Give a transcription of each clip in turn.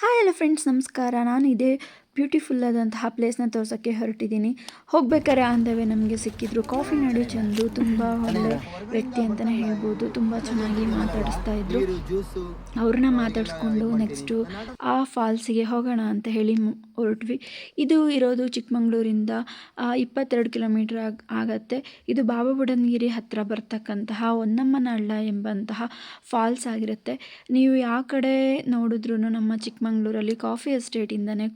Hi hello friends, ನಮಸ್ಕಾರ. ನಾನು ಇದೇ ಬ್ಯೂಟಿಫುಲ್ ಆದಂತಹ ಪ್ಲೇಸ್ನ ತೋರ್ಸೋಕ್ಕೆ ಹೊರಟಿದ್ದೀನಿ. ಹೋಗ್ಬೇಕಾದ್ರೆ ಆಂದವೇ ನಮಗೆ ಸಿಕ್ಕಿದ್ರು ಕಾಫಿ ನಾಡು ಚಂದು. ತುಂಬ ಒಳ್ಳೆ ವ್ಯಕ್ತಿ ಅಂತಲೇ ಹೇಳ್ಬೋದು. ತುಂಬ ಚೆನ್ನಾಗಿ ಮಾತಾಡಿಸ್ತಾ ಇದ್ರು. ಅವ್ರನ್ನ ಮಾತಾಡಿಸ್ಕೊಂಡು ನೆಕ್ಸ್ಟು ಆ ಫಾಲ್ಸಿಗೆ ಹೋಗೋಣ ಅಂತ ಹೇಳಿ ಹೊರಟ್ವಿ. ಇದು ಇರೋದು ಚಿಕ್ಕಮಂಗ್ಳೂರಿಂದ 22 ಕಿಲೋಮೀಟ್ರ್ ಆಗತ್ತೆ. ಇದು ಬಾಬಾ ಬುಡನ್ಗಿರಿ ಹತ್ತಿರ ಬರ್ತಕ್ಕಂತಹ ಹೊನ್ನಮ್ಮನಹಳ್ಳ ಎಂಬಂತಹ ಫಾಲ್ಸ್ ಆಗಿರುತ್ತೆ. ನೀವು ಯಾವ ಕಡೆ ನೋಡಿದ್ರೂ ನಮ್ಮ ಚಿಕ್ಕಮಂಗ್ಳೂರಲ್ಲಿ ಕಾಫಿ ಎಸ್ಟೇಟಿಂದನೇ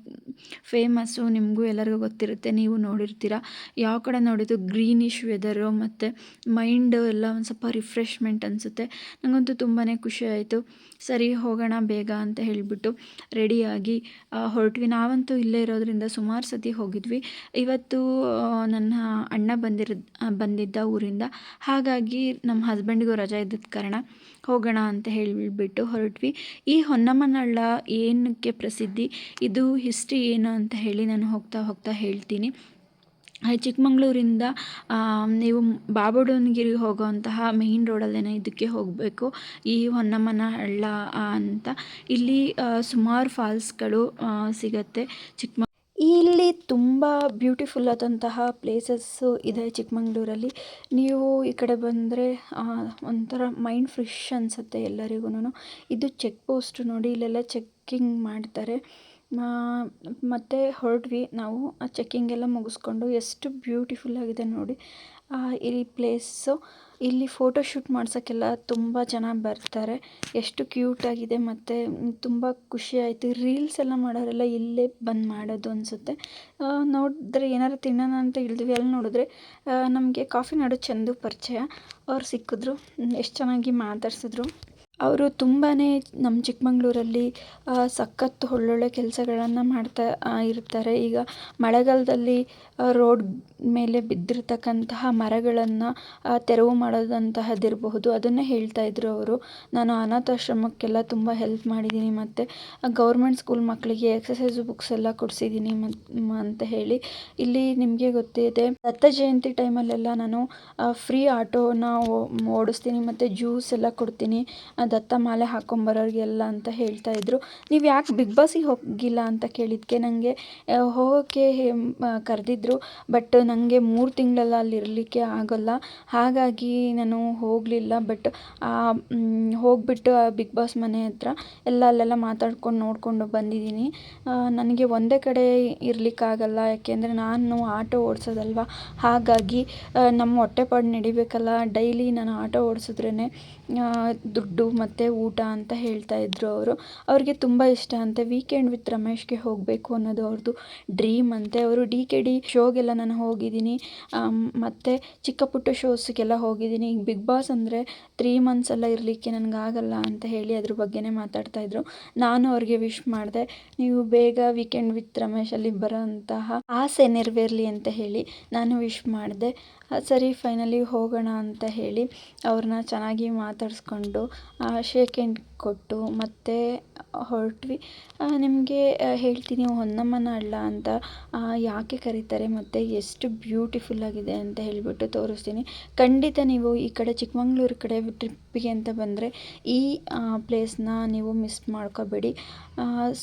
ಫೇಮಸ್ಸು. ನಿಮಗೂ ಎಲ್ಲರಿಗೂ ಗೊತ್ತಿರುತ್ತೆ, ನೀವು ನೋಡಿರ್ತೀರ. ಯಾವ ಕಡೆ ನೋಡಿದ್ದು ಗ್ರೀನಿಶ್ ವೆದರು ಮತ್ತು ಮೈಂಡ್ ಎಲ್ಲ ಒಂದು ಸ್ವಲ್ಪ ರಿಫ್ರೆಶ್ಮೆಂಟ್ ಅನಿಸುತ್ತೆ. ನನಗಂತೂ ತುಂಬಾ ಖುಷಿ ಆಯಿತು. ಸರಿ ಹೋಗೋಣ ಬೇಗ ಅಂತ ಹೇಳಿಬಿಟ್ಟು ರೆಡಿಯಾಗಿ ಹೊರಟ್ವಿ. ನಾವಂತೂ ಇಲ್ಲೇ ಇರೋದ್ರಿಂದ ಸುಮಾರು ಸತಿ ಹೋಗಿದ್ವಿ. ಇವತ್ತು ನನ್ನ ಅಣ್ಣ ಬಂದಿದ್ದ ಊರಿಂದ, ಹಾಗಾಗಿ ನಮ್ಮ ಹಸ್ಬೆಂಡಿಗೂ ರಜೆ ಇದ್ದಿದ್ದ ಕಾರಣ ಹೋಗೋಣ ಅಂತ ಹೇಳಿಬಿಟ್ಟು ಹೊರಟ್ವಿ. ಈ ಹೊನ್ನಮ್ಮನಹಳ್ಳ ಏನಕ್ಕೆ ಪ್ರಸಿದ್ಧಿ, ಇದು ಹಿಸ್ಟ್ರಿ ಏನು ಅಂತ ಹೇಳಿ ನಾನು ಹೋಗ್ತಾ ಹೇಳ್ತೀನಿ. ಚಿಕ್ಕಮಂಗ್ಳೂರಿಂದ ನೀವು ಬಾಬಾ ಬುಡನ್ಗಿರಿ ಹೋಗೋವಂತಹ ಮೇಯ್ನ್ ರೋಡಲ್ಲೇ ಇದಕ್ಕೆ ಹೋಗಬೇಕು, ಈ ಹೊನ್ನಮ್ಮನಹಳ್ಳ ಅಂತ. ಇಲ್ಲಿ ಸುಮಾರು ಫಾಲ್ಸ್ಗಳು ಸಿಗತ್ತೆ. ಇಲ್ಲಿ ತುಂಬ ಬ್ಯೂಟಿಫುಲ್ ಆದಂತಹ ಪ್ಲೇಸಸ್ಸು ಇದೆ ಚಿಕ್ಕಮಂಗ್ಳೂರಲ್ಲಿ. ನೀವು ಈ ಕಡೆ ಬಂದರೆ ಒಂಥರ ಮೈಂಡ್ ಫ್ರೆಶ್ ಅನಿಸುತ್ತೆ ಎಲ್ಲರಿಗೂ. ಇದು ಚೆಕ್ ಪೋಸ್ಟ್ ನೋಡಿ, ಇಲ್ಲೆಲ್ಲ ಚೆಕ್ಕಿಂಗ್ ಮಾಡ್ತಾರೆ. ಮತ್ತು ಹೊರಟ್ವಿ ನಾವು. ಆ ಚೆಕ್ಕಿಂಗ್ ಎಲ್ಲ ಮುಗಿಸ್ಕೊಂಡು ಎಷ್ಟು ಬ್ಯೂಟಿಫುಲ್ ಆಗಿದೆ ನೋಡಿ ಈ ಪ್ಲೇಸು. ಇಲ್ಲಿ ಫೋಟೋಶೂಟ್ ಮಾಡ್ಸೋಕ್ಕೆಲ್ಲ ತುಂಬ ಜನ ಬರ್ತಾರೆ. ಎಷ್ಟು ಕ್ಯೂಟಾಗಿದೆ ಮತ್ತು ತುಂಬ ಖುಷಿ ಆಯಿತು. ರೀಲ್ಸ್ ಎಲ್ಲ ಮಾಡೋರೆಲ್ಲ ಇಲ್ಲೇ ಬಂದು ಮಾಡೋದು ಅನಿಸುತ್ತೆ. ನೋಡಿದ್ರೆ ಏನಾದ್ರು ತಿನ್ನೋಣ ಅಂತ ಇಳಿದ್ವಿ. ಅಲ್ಲಿ ನೋಡಿದ್ರೆ ನಮಗೆ ಕಾಫಿ ನಾಡು ಚಂದು ಪರಿಚಯ. ಅವ್ರು ಸಿಕ್ಕಿದ್ರು, ಎಷ್ಟು ಚೆನ್ನಾಗಿ ಮಾತಾಡ್ಸಿದ್ರು. ಅವರು ತುಂಬಾ ನಮ್ಮ ಚಿಕ್ಕಮಂಗ್ಳೂರಲ್ಲಿ ಸಖತ್ತು ಒಳ್ಳೊಳ್ಳೆ ಕೆಲಸಗಳನ್ನು ಮಾಡ್ತಾ ಇರ್ತಾರೆ. ಈಗ ಮಳೆಗಾಲದಲ್ಲಿ ರೋಡ್ ಮೇಲೆ ಬಿದ್ದಿರ್ತಕ್ಕಂತಹ ಮರಗಳನ್ನು ತೆರವು ಮಾಡೋದಂತಹದ್ದಿರಬಹುದು, ಅದನ್ನೇ ಹೇಳ್ತಾಯಿದ್ರು ಅವರು. ನಾನು ಅನಾಥಾಶ್ರಮಕ್ಕೆಲ್ಲ ತುಂಬ ಹೆಲ್ಪ್ ಮಾಡಿದ್ದೀನಿ ಮತ್ತು ಗೌರ್ಮೆಂಟ್ ಸ್ಕೂಲ್ ಮಕ್ಕಳಿಗೆ ಎಕ್ಸಸೈಸ್ ಬುಕ್ಸ್ ಎಲ್ಲ ಕೊಡಿಸಿದ್ದೀನಿ ಅಂತ ಹೇಳಿ. ಇಲ್ಲಿ ನಿಮಗೆ ಗೊತ್ತಿದೆ, ದತ್ತ ಜಯಂತಿ ಟೈಮಲ್ಲೆಲ್ಲ ನಾನು ಫ್ರೀ ಆಟೋನ ಓಡಿಸ್ತೀನಿ ಮತ್ತು ಜ್ಯೂಸ್ ಎಲ್ಲ ಕೊಡ್ತೀನಿ ದತ್ತ ಮಾಲೆ ಹಾಕ್ಕೊಂಬರೋರಿಗೆಲ್ಲ ಅಂತ ಹೇಳ್ತಾಯಿದ್ರು. ನೀವು ಯಾಕೆ ಬಿಗ್ ಬಾಸಿಗೆ ಹೋಗಿಲ್ಲ ಅಂತ ಕೇಳಿದ್ದಕ್ಕೆ ನನಗೆ ಹೋಗೋಕ್ಕೆ ಕರೆದಿದ್ರು, ಬಟ್ ನನಗೆ 3 ತಿಂಗಳೆಲ್ಲ ಅಲ್ಲಿ ಇರಲಿಕ್ಕೆ ಆಗೋಲ್ಲ, ಹಾಗಾಗಿ ನಾನು ಹೋಗಲಿಲ್ಲ. ಬಟ್ ಹೋಗಿಬಿಟ್ಟು ಬಿಗ್ ಬಾಸ್ ಮನೆ ಹತ್ರ ಅಲ್ಲೆಲ್ಲ ಮಾತಾಡ್ಕೊಂಡು ನೋಡಿಕೊಂಡು ಬಂದಿದ್ದೀನಿ. ನನಗೆ ಒಂದೇ ಕಡೆ ಇರಲಿಕ್ಕಾಗಲ್ಲ, ಯಾಕೆಂದರೆ ನಾನು ಆಟೋ ಓಡಿಸೋದಲ್ವ, ಹಾಗಾಗಿ ನಮ್ಮ ಹೊಟ್ಟೆಪಾಡು ನಡಿಬೇಕಲ್ಲ. ಡೈಲಿ ನಾನು ಆಟೋ ಓಡಿಸಿದ್ರೇ ದುಡ್ಡು ಮತ್ತು ಊಟ ಅಂತ ಹೇಳ್ತಾಯಿದ್ರು ಅವರು. ಅವ್ರಿಗೆ ತುಂಬ ಇಷ್ಟ ಅಂತೆ ವೀಕೆಂಡ್ ವಿತ್ ರಮೇಶ್ಗೆ ಹೋಗಬೇಕು ಅನ್ನೋದು ಅವ್ರದ್ದು ಡ್ರೀಮ್ ಅಂತೆ. ಅವರು DKD ಶೋಗೆಲ್ಲ ನಾನು ಹೋಗಿದ್ದೀನಿ, ಮತ್ತು ಚಿಕ್ಕ ಪುಟ್ಟ ಶೋಸ್ಗೆಲ್ಲ ಹೋಗಿದ್ದೀನಿ. ಈಗ ಬಿಗ್ ಬಾಸ್ ಅಂದರೆ 3 ಮಂತ್ಸ್ ಎಲ್ಲ ಇರಲಿಕ್ಕೆ ನನಗಾಗಲ್ಲ ಅಂತ ಹೇಳಿ ಅದ್ರ ಬಗ್ಗೆನೇ ಮಾತಾಡ್ತಾಯಿದ್ರು. ನಾನು ಅವ್ರಿಗೆ ವಿಶ್ ಮಾಡಿದೆ, ನೀವು ಬೇಗ ವೀಕೆಂಡ್ ವಿತ್ ರಮೇಶಲ್ಲಿ ಬರೋಂತಹ ಆಸೆ ನೆರವೇರಲಿ ಅಂತ ಹೇಳಿ ನಾನು ವಿಶ್ ಮಾಡಿದೆ. ಸರಿ ಫೈನಲಿ ಹೋಗೋಣ ಅಂತ ಹೇಳಿ ಅವ್ರನ್ನ ಚೆನ್ನಾಗಿ ಮಾತಾಡಿಸ್ಕೊಂಡು ಶೇಕ್ ಹ್ಯಾಂಡ್ ಕೊಟ್ಟು ಮತ್ತೆ ಹೊರಟ್ವಿ. ನಿಮಗೆ ಹೇಳ್ತೀನಿ ಹೊನ್ನಮ್ಮನಹಳ್ಳ ಅಂತ ಯಾಕೆ ಕರೀತಾರೆ ಮತ್ತು ಎಷ್ಟು ಬ್ಯೂಟಿಫುಲ್ ಆಗಿದೆ ಅಂತ ಹೇಳಿಬಿಟ್ಟು ತೋರಿಸ್ತೀನಿ. ಖಂಡಿತ ನೀವು ಈ ಕಡೆ ಚಿಕ್ಕಮಂಗ್ಳೂರು ಕಡೆ ಟ್ರಿಪ್ಪಿಗೆ ಅಂತ ಬಂದರೆ ಈ ಪ್ಲೇಸ್ನ ನೀವು ಮಿಸ್ ಮಾಡ್ಕೋಬೇಡಿ.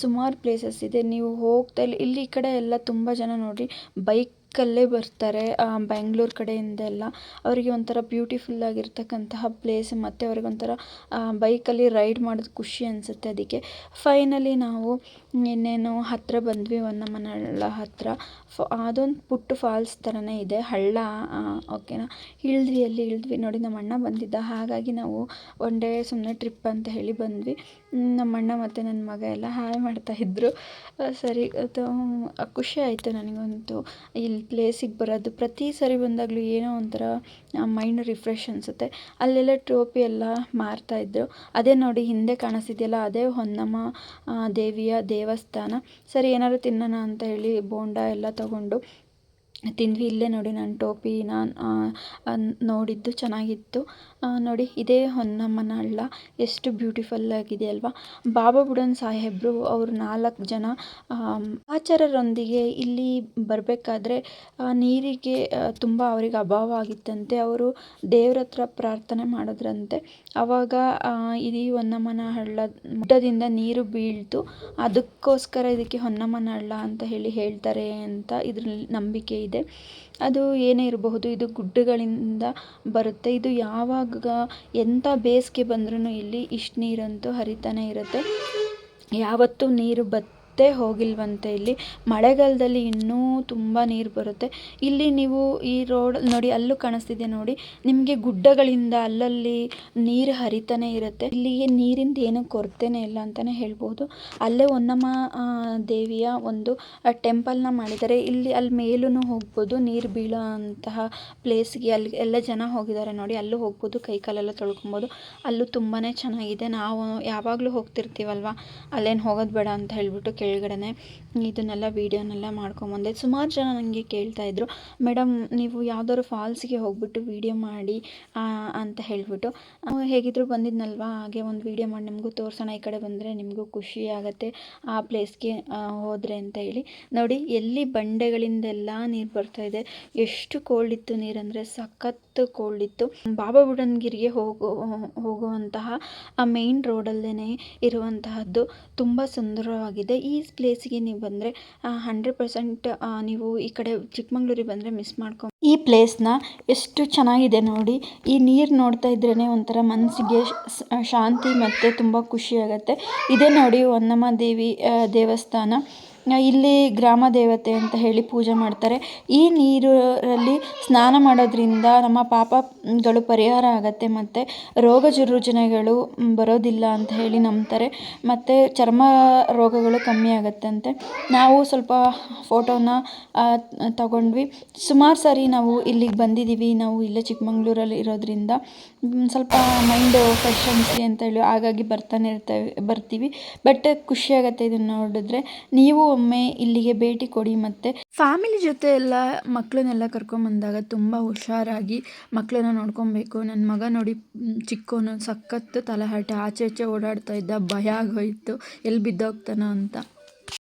ಸುಮಾರು ಪ್ಲೇಸಸ್ ಇದೆ, ನೀವು ಹೋಗ್ತಾ ಇಲ್ಲಿ ಈ ಕಡೆ ಎಲ್ಲ ತುಂಬ ಜನ ನೋಡಿ ಬೈಕಲ್ಲೇ ಬರ್ತಾರೆ ಬೆಂಗ್ಳೂರು ಕಡೆಯಿಂದ ಎಲ್ಲ. ಅವರಿಗೆ ಒಂಥರ ಬ್ಯೂಟಿಫುಲ್ ಆಗಿರ್ತಕ್ಕಂತಹ ಪ್ಲೇಸ್ ಮತ್ತು ಅವ್ರಿಗೊಂಥರ ಬೈಕಲ್ಲಿ ರೈಡ್ ಮಾಡೋದು ಖುಷಿ ಅನಿಸುತ್ತೆ. ಅದಕ್ಕೆ ಫೈನಲಿ ನಾವು ಇನ್ನೇನು ಹತ್ತಿರ ಬಂದ್ವಿ, ಹೊನ್ನಮ್ಮನಹಳ್ಳ ಹತ್ತಿರ. ಅದೊಂದು ಪುಟ್ಟ ಫಾಲ್ಸ್ ಥರನೇ ಇದೆ, ಹಳ್ಳ. ಓಕೆನಾ, ಇಳಿದ್ವಿ ನೋಡಿ. ನಮ್ಮ ಅಣ್ಣ ಬಂದಿದ್ದ, ಹಾಗಾಗಿ ನಾವು ಒನ್ ಡೇ ಸುಮ್ಮನೆ ಟ್ರಿಪ್ ಅಂತ ಹೇಳಿ ಬಂದ್ವಿ. ನಮ್ಮ ಅಣ್ಣ ಮತ್ತು ನನ್ನ ಮಗ ಎಲ್ಲ ಹಾಯ್ ಮಾಡ್ತಾಯಿದ್ರು. ಸರಿ ಖುಷಿ ಆಯಿತು ನನಗಂತೂ ಇಲ್ಲಿ ಪ್ಲೇಸಿಗೆ ಬರೋದು. ಪ್ರತಿ ಸರಿ ಬಂದಾಗಲೂ ಏನೋ ಒಂಥರ ಮೈಂಡ್ ರಿಫ್ರೆಶ್ ಅನಿಸುತ್ತೆ. ಅಲ್ಲೆಲ್ಲ ಟೋಪಿ ಎಲ್ಲ ಮಾರ್ತಾಯಿದ್ರು. ಅದೇ ನೋಡಿ ಹಿಂದೆ ಕಾಣಿಸ್ತಿದೆಯಲ್ಲ, ಅದೇ ಹೊನ್ನಮ್ಮ ದೇವಿಯ ದೇವಸ್ಥಾನ. ಸರಿ ಏನಾದ್ರು ತಿನ್ನೋಣ ಅಂತ ಹೇಳಿ ಬೋಂಡ ಎಲ್ಲ ತಗೊಂಡು ತಿಂದ್ವಿ. ಇಲ್ಲೇ ನೋಡಿ ನಾನು ಟೋಪಿನ ನೋಡಿದ್ದು ಚೆನ್ನಾಗಿತ್ತು. ನೋಡಿ ಇದೇ ಹೊನ್ನಮ್ಮನ ಹಳ್ಳ, ಎಷ್ಟು ಬ್ಯೂಟಿಫುಲ್ ಆಗಿದೆ ಅಲ್ವಾ. ಬಾಬಾ ಬುಡನ್ ಸಾಹೇಬ್ರು ಅವರು 4 ಜನ ಆಚಾರರೊಂದಿಗೆ ಇಲ್ಲಿ ಬರಬೇಕಾದ್ರೆ ನೀರಿಗೆ ತುಂಬ ಅವರಿಗೆ ಅಭಾವ ಆಗಿತ್ತಂತೆ. ಅವರು ದೇವ್ರ ಹತ್ರ ಪ್ರಾರ್ಥನೆ ಮಾಡಿದ್ರಂತೆ. ಆವಾಗ ಇಡೀ ಹೊನ್ನಮ್ಮನ ಹಳ್ಳ ಗುಡ್ಡದಿಂದ ನೀರು ಬೀಳ್ತು. ಅದಕ್ಕೋಸ್ಕರ ಇದಕ್ಕೆ ಹೊನ್ನಮ್ಮನ ಹಳ್ಳ ಅಂತ ಹೇಳ್ತಾರೆ ಅಂತ ಇದರಲ್ಲಿ ನಂಬಿಕೆ ಇದೆ. ಅದು ಏನೇ ಇರಬಹುದು, ಇದು ಗುಡ್ಡಗಳಿಂದ ಬರುತ್ತೆ. ಇದು ಯಾವಾಗ ಎಂಥ ಬೇಸಿಗೆ ಬಂದ್ರೂ ಇಲ್ಲಿ ಇಷ್ಟು ನೀರಂತೂ ಹರಿತಾನೆ ಇರುತ್ತೆ. ಯಾವತ್ತೂ ನೀರು ಹೋಗಿಲ್ವಂತೆ. ಇಲ್ಲಿ ಮಳೆಗಾಲದಲ್ಲಿ ಇನ್ನೂ ತುಂಬ ನೀರು ಬರುತ್ತೆ. ಇಲ್ಲಿ ನೀವು ಈ ರೋಡ್ ನೋಡಿ, ಅಲ್ಲೂ ಕಾಣಿಸ್ತಿದೆ ನೋಡಿ ನಿಮಗೆ, ಗುಡ್ಡಗಳಿಂದ ಅಲ್ಲಲ್ಲಿ ನೀರು ಹರಿತಾನೆ ಇರುತ್ತೆ. ಇಲ್ಲಿಗೆ ನೀರಿಂದ ಏನೂ ಕೊರತೆನೇ ಇಲ್ಲ ಅಂತಲೇ ಹೇಳ್ಬೋದು. ಅಲ್ಲೇ ಹೊನ್ನಮ್ಮ ದೇವಿಯ ಒಂದು ಟೆಂಪಲ್ನ ಮಾಡಿದ್ದಾರೆ. ಅಲ್ಲಿ ಮೇಲೂ ಹೋಗ್ಬೋದು, ನೀರು ಬೀಳೋ ಅಂತಹ ಪ್ಲೇಸ್ಗೆ. ಅಲ್ಲಿ ಎಲ್ಲ ಜನ ಹೋಗಿದ್ದಾರೆ ನೋಡಿ, ಅಲ್ಲೂ ಹೋಗ್ಬೋದು, ಕೈ ಕಾಲೆಲ್ಲ ತೊಳ್ಕೊಬೋದು. ಅಲ್ಲೂ ತುಂಬಾ ಚೆನ್ನಾಗಿದೆ. ನಾವು ಯಾವಾಗಲೂ ಹೋಗ್ತಿರ್ತೀವಲ್ವ, ಅಲ್ಲೇನು ಹೋಗೋದು ಬೇಡ ಅಂತ ಹೇಳ್ಬಿಟ್ಟು ಕೆಳಗಡೆನೆ ಇದನ್ನೆಲ್ಲ ವೀಡಿಯೋನೆಲ್ಲ ಮಾಡ್ಕೊಂಬಂದೆ. ಸುಮಾರು ಜನ ನನಗೆ ಕೇಳ್ತಾಯಿದ್ರು, ಮೇಡಮ್ ನೀವು ಯಾವ್ದಾದ್ರು ಫಾಲ್ಸ್ಗೆ ಹೋಗ್ಬಿಟ್ಟು ವೀಡಿಯೋ ಮಾಡಿ ಅಂತ ಹೇಳ್ಬಿಟ್ಟು. ಹೇಗಿದ್ರು ಬಂದಿದ್ನಲ್ವ, ಹಾಗೆ ಒಂದು ವೀಡಿಯೋ ಮಾಡಿ ನಿಮಗೂ ತೋರಿಸೋಣ, ಈ ಕಡೆ ಬಂದರೆ ನಿಮಗೂ ಖುಷಿ ಆಗುತ್ತೆ ಆ ಪ್ಲೇಸ್ಗೆ ಹೋದರೆ ಅಂತ ಹೇಳಿ. ನೋಡಿ ಎಲ್ಲಿ ಬಂಡೆಗಳಿಂದೆಲ್ಲ ನೀರು ಬರ್ತಾ ಇದೆ. ಎಷ್ಟು ಕೋಲ್ಡ್ ಇತ್ತು ನೀರಂದರೆ, ಸಖತ್ತು ಕೋಲ್ಡ್ ಇತ್ತು. ಬಾಬಾ ಬುಡನ್ಗಿರಿಗೆ ಹೋಗುವಂತಹ ಆ ಮೇನ್ ರೋಡಲ್ಲೇ ಇರುವಂತಹದ್ದು. ತುಂಬ ಸುಂದರವಾಗಿದೆ. ಈ ಪ್ಲೇಸಿಗೆ ನೀವು ಬಂದರೆ 100% ನೀವು ಈ ಕಡೆ ಚಿಕ್ಕಮಂಗ್ಳೂರಿಗೆ ಬಂದರೆ ಮಿಸ್ ಮಾಡ್ಕೊಂಡು. ಈ ಪ್ಲೇಸ್ನ ಎಷ್ಟು ಚೆನ್ನಾಗಿದೆ ನೋಡಿ. ಈ ನೀರು ನೋಡ್ತಾ ಇದ್ರೇ ಒಂಥರ ಮನಸ್ಸಿಗೆ ಶಾಂತಿ ಮತ್ತು ತುಂಬ ಖುಷಿಯಾಗತ್ತೆ. ಇದೇ ನೋಡಿ ಹೊನ್ನಮ್ಮ ದೇವಿ ದೇವಸ್ಥಾನ. ಇಲ್ಲಿ ಗ್ರಾಮ ದೇವತೆ ಅಂತ ಹೇಳಿ ಪೂಜೆ ಮಾಡ್ತಾರೆ. ಈ ನೀರಲ್ಲಿ ಸ್ನಾನ ಮಾಡೋದ್ರಿಂದ ನಮ್ಮ ಪಾಪಗಳು ಪರಿಹಾರ ಆಗುತ್ತೆ ಮತ್ತು ರೋಗ ರುಜಿನಗಳು ಬರೋದಿಲ್ಲ ಅಂತ ಹೇಳಿ ನಂಬ್ತಾರೆ. ಮತ್ತು ಚರ್ಮ ರೋಗಗಳು ಕಮ್ಮಿ ಆಗುತ್ತಂತೆ. ನಾವು ಸ್ವಲ್ಪ ಫೋಟೋನ ತಗೊಂಡ್ವಿ. ಸುಮಾರು ಸಾರಿ ನಾವು ಇಲ್ಲಿಗೆ ಬಂದಿದ್ದೀವಿ. ನಾವು ಇಲ್ಲೇ ಚಿಕ್ಕಮಂಗ್ಳೂರಲ್ಲಿ ಇರೋದ್ರಿಂದ ಸ್ವಲ್ಪ ಮೈಂಡ್ ಫ್ರೆಶ್ ಅನಿಸ್ಲಿ ಅಂತ ಹೇಳಿ ಹಾಗಾಗಿ ಬರ್ತೀವಿ. ಬಟ್ ಖುಷಿಯಾಗತ್ತೆ ಇದನ್ನು ನೋಡಿದ್ರೆ. ನೀವು ಒಮ್ಮೆ ಇಲ್ಲಿಗೆ ಭೇಟಿ ಕೊಡಿ. ಮತ್ತು ಫ್ಯಾಮಿಲಿ ಜೊತೆ ಎಲ್ಲ ಮಕ್ಕಳನ್ನೆಲ್ಲ ಕರ್ಕೊಂಬಂದಾಗ ತುಂಬ ಹುಷಾರಾಗಿ ಮಕ್ಕಳನ್ನ ನೋಡ್ಕೊಬೇಕು. ನನ್ನ ಮಗ ನೋಡಿ, ಚಿಕ್ಕವನು, ಸಖತ್ತು ತಲೆಹರಟೆ, ಆಚೆ ಈಚೆ ಓಡಾಡ್ತಾ ಇದ್ದ. ಭಯ ಆಗೋಯಿತು ಎಲ್ಲಿ ಬಿದ್ದೋಗ್ತಾನೋ ಅಂತ.